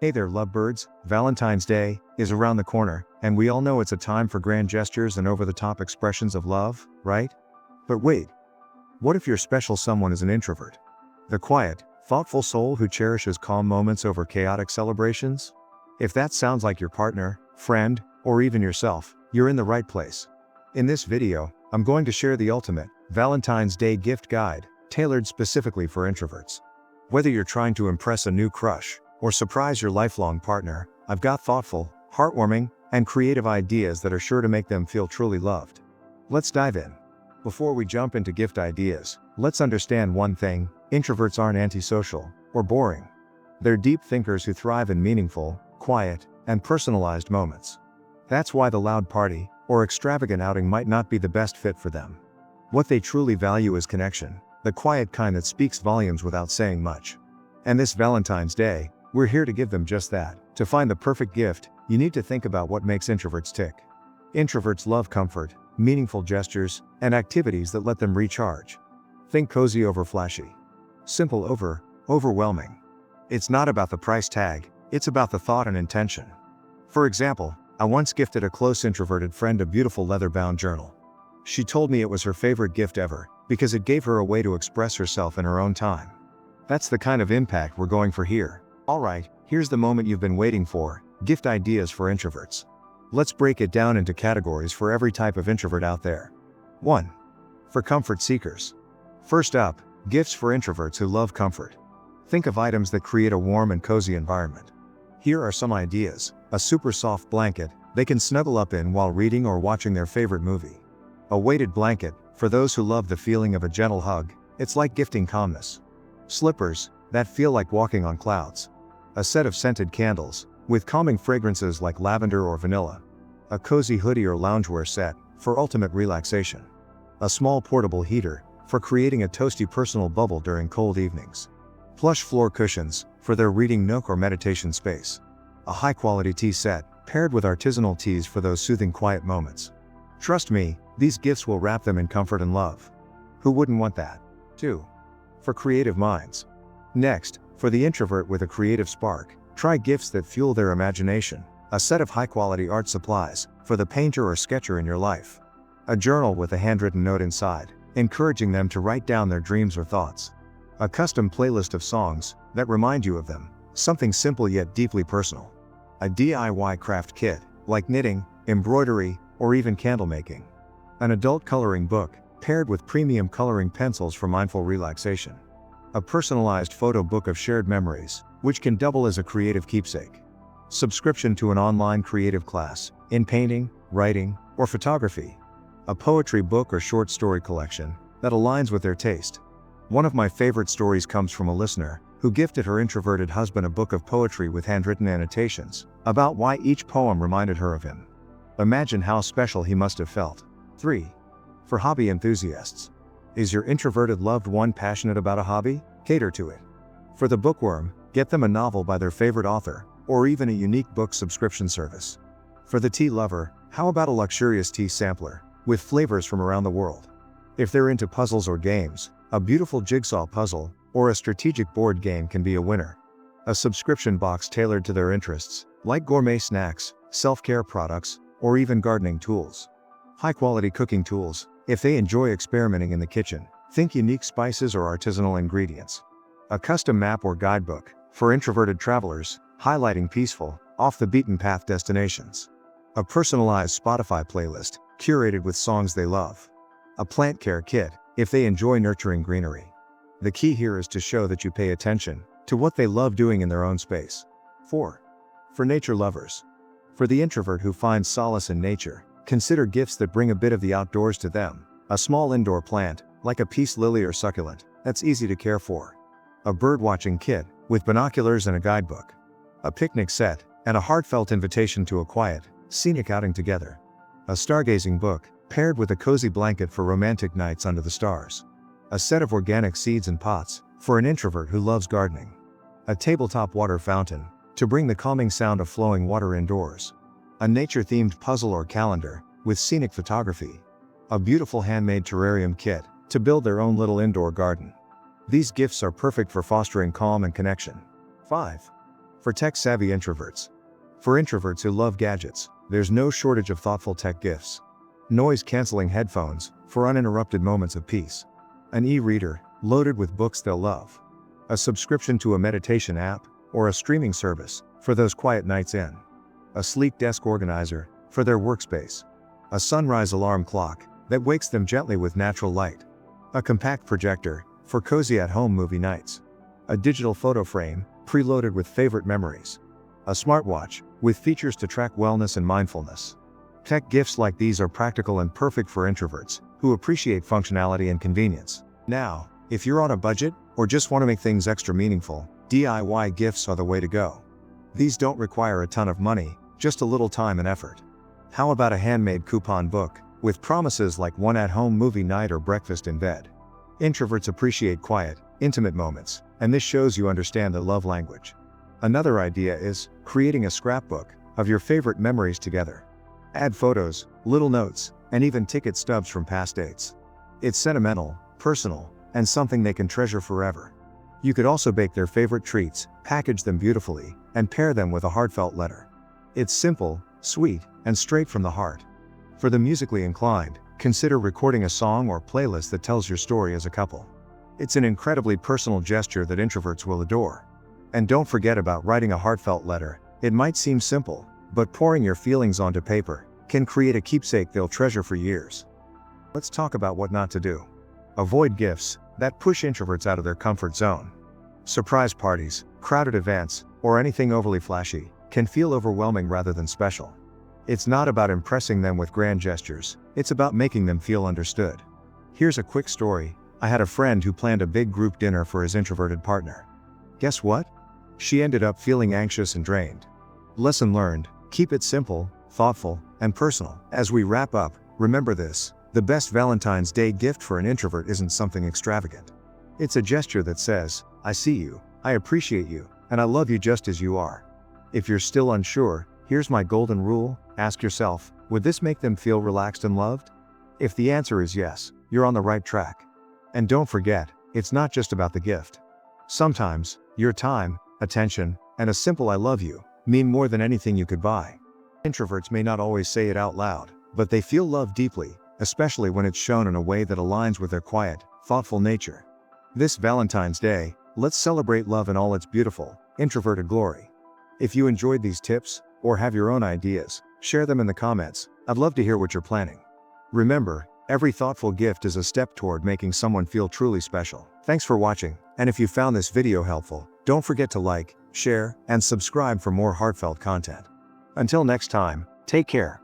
Hey there, lovebirds. Valentine's Day is around the corner, and we all know it's a time for grand gestures and over-the-top expressions of love, right? But wait, what if your special someone is an introvert? The quiet, thoughtful soul who cherishes calm moments over chaotic celebrations? If that sounds like your partner, friend, or even yourself, you're in the right place. In this video, I'm going to share the ultimate Valentine's Day gift guide, tailored specifically for introverts. Whether you're trying to impress a new crush, or surprise your lifelong partner, I've got thoughtful, heartwarming, and creative ideas that are sure to make them feel truly loved. Let's dive in. Before we jump into gift ideas, let's understand one thing: introverts aren't antisocial or boring. They're deep thinkers who thrive in meaningful, quiet, and personalized moments. That's why the loud party or extravagant outing might not be the best fit for them. What they truly value is connection, the quiet kind that speaks volumes without saying much. And this Valentine's Day, we're here to give them just that. To find the perfect gift, you need to think about what makes introverts tick. Introverts love comfort, meaningful gestures, and activities that let them recharge. Think cozy over flashy. Simple over overwhelming. It's not about the price tag, it's about the thought and intention. For example, I once gifted a close introverted friend a beautiful leather-bound journal. She told me it was her favorite gift ever, because it gave her a way to express herself in her own time. That's the kind of impact we're going for here. Alright, here's the moment you've been waiting for: gift ideas for introverts. Let's break it down into categories for every type of introvert out there. 1. For comfort seekers. First up, gifts for introverts who love comfort. Think of items that create a warm and cozy environment. Here are some ideas: a super soft blanket they can snuggle up in while reading or watching their favorite movie. A weighted blanket, for those who love the feeling of a gentle hug, it's like gifting calmness. Slippers that feel like walking on clouds. A set of scented candles, with calming fragrances like lavender or vanilla. A cozy hoodie or loungewear set, for ultimate relaxation. A small portable heater, for creating a toasty personal bubble during cold evenings. Plush floor cushions, for their reading nook or meditation space. A high-quality tea set, paired with artisanal teas for those soothing quiet moments. Trust me, these gifts will wrap them in comfort and love. Who wouldn't want that? 2. For creative minds. Next, for the introvert with a creative spark, try gifts that fuel their imagination. A set of high-quality art supplies, for the painter or sketcher in your life. A journal with a handwritten note inside, encouraging them to write down their dreams or thoughts. A custom playlist of songs that remind you of them, something simple yet deeply personal. A DIY craft kit, like knitting, embroidery, or even candle making. An adult coloring book, paired with premium coloring pencils for mindful relaxation. A personalized photo book of shared memories, which can double as a creative keepsake. Subscription to an online creative class, in painting, writing, or photography. A poetry book or short story collection that aligns with their taste. One of my favorite stories comes from a listener who gifted her introverted husband a book of poetry with handwritten annotations about why each poem reminded her of him. Imagine how special he must have felt. 3. For hobby enthusiasts. Is your introverted loved one passionate about a hobby? Cater to it. For the bookworm, get them a novel by their favorite author, or even a unique book subscription service. For the tea lover, how about a luxurious tea sampler, with flavors from around the world? If they're into puzzles or games, a beautiful jigsaw puzzle, or a strategic board game can be a winner. A subscription box tailored to their interests, like gourmet snacks, self-care products, or even gardening tools. High-quality cooking tools, if they enjoy experimenting in the kitchen, think unique spices or artisanal ingredients. A custom map or guidebook, for introverted travelers, highlighting peaceful, off-the-beaten-path destinations. A personalized Spotify playlist, curated with songs they love. A plant care kit, if they enjoy nurturing greenery. The key here is to show that you pay attention to what they love doing in their own space. 4. For nature lovers. For the introvert who finds solace in nature, consider gifts that bring a bit of the outdoors to them. A small indoor plant, like a peace lily or succulent, that's easy to care for. A bird-watching kit, with binoculars and a guidebook. A picnic set, and a heartfelt invitation to a quiet, scenic outing together. A stargazing book, paired with a cozy blanket for romantic nights under the stars. A set of organic seeds and pots, for an introvert who loves gardening. A tabletop water fountain, to bring the calming sound of flowing water indoors. A nature-themed puzzle or calendar, with scenic photography. A beautiful handmade terrarium kit, to build their own little indoor garden. These gifts are perfect for fostering calm and connection. 5. For tech-savvy introverts. For introverts who love gadgets, there's no shortage of thoughtful tech gifts. Noise-canceling headphones, for uninterrupted moments of peace. An e-reader, loaded with books they'll love. A subscription to a meditation app, or a streaming service, for those quiet nights in. A sleek desk organizer, for their workspace. A sunrise alarm clock, that wakes them gently with natural light. A compact projector, for cozy at-home movie nights. A digital photo frame, preloaded with favorite memories. A smartwatch, with features to track wellness and mindfulness. Tech gifts like these are practical and perfect for introverts, who appreciate functionality and convenience. Now, if you're on a budget, or just want to make things extra meaningful, DIY gifts are the way to go. These don't require a ton of money, just a little time and effort. How about a handmade coupon book, with promises like one at-home movie night or breakfast in bed? Introverts appreciate quiet, intimate moments, and this shows you understand the love language. Another idea is creating a scrapbook of your favorite memories together. Add photos, little notes, and even ticket stubs from past dates. It's sentimental, personal, and something they can treasure forever. You could also bake their favorite treats, package them beautifully, and pair them with a heartfelt letter. It's simple, sweet, and straight from the heart. For the musically inclined, consider recording a song or playlist that tells your story as a couple. It's an incredibly personal gesture that introverts will adore. And don't forget about writing a heartfelt letter. It might seem simple, but pouring your feelings onto paper can create a keepsake they'll treasure for years. Let's talk about what not to do. Avoid gifts that push introverts out of their comfort zone. Surprise parties, crowded events, or anything overly flashy can feel overwhelming rather than special. It's not about impressing them with grand gestures, it's about making them feel understood. Here's a quick story. I had a friend who planned a big group dinner for his introverted partner. Guess what? She ended up feeling anxious and drained. Lesson learned: keep it simple, thoughtful, and personal. As we wrap up, remember this: the best Valentine's Day gift for an introvert isn't something extravagant. It's a gesture that says, I see you, I appreciate you, and I love you just as you are. If you're still unsure, here's my golden rule: ask yourself, would this make them feel relaxed and loved? If the answer is yes, you're on the right track. And don't forget, it's not just about the gift. Sometimes, your time, attention, and a simple I love you mean more than anything you could buy. Introverts may not always say it out loud, but they feel love deeply, especially when it's shown in a way that aligns with their quiet, thoughtful nature. This Valentine's Day, let's celebrate love in all its beautiful, introverted glory. If you enjoyed these tips, or have your own ideas, share them in the comments. I'd love to hear what you're planning. Remember, every thoughtful gift is a step toward making someone feel truly special. Thanks for watching, and if you found this video helpful, don't forget to like, share, and subscribe for more heartfelt content. Until next time, take care.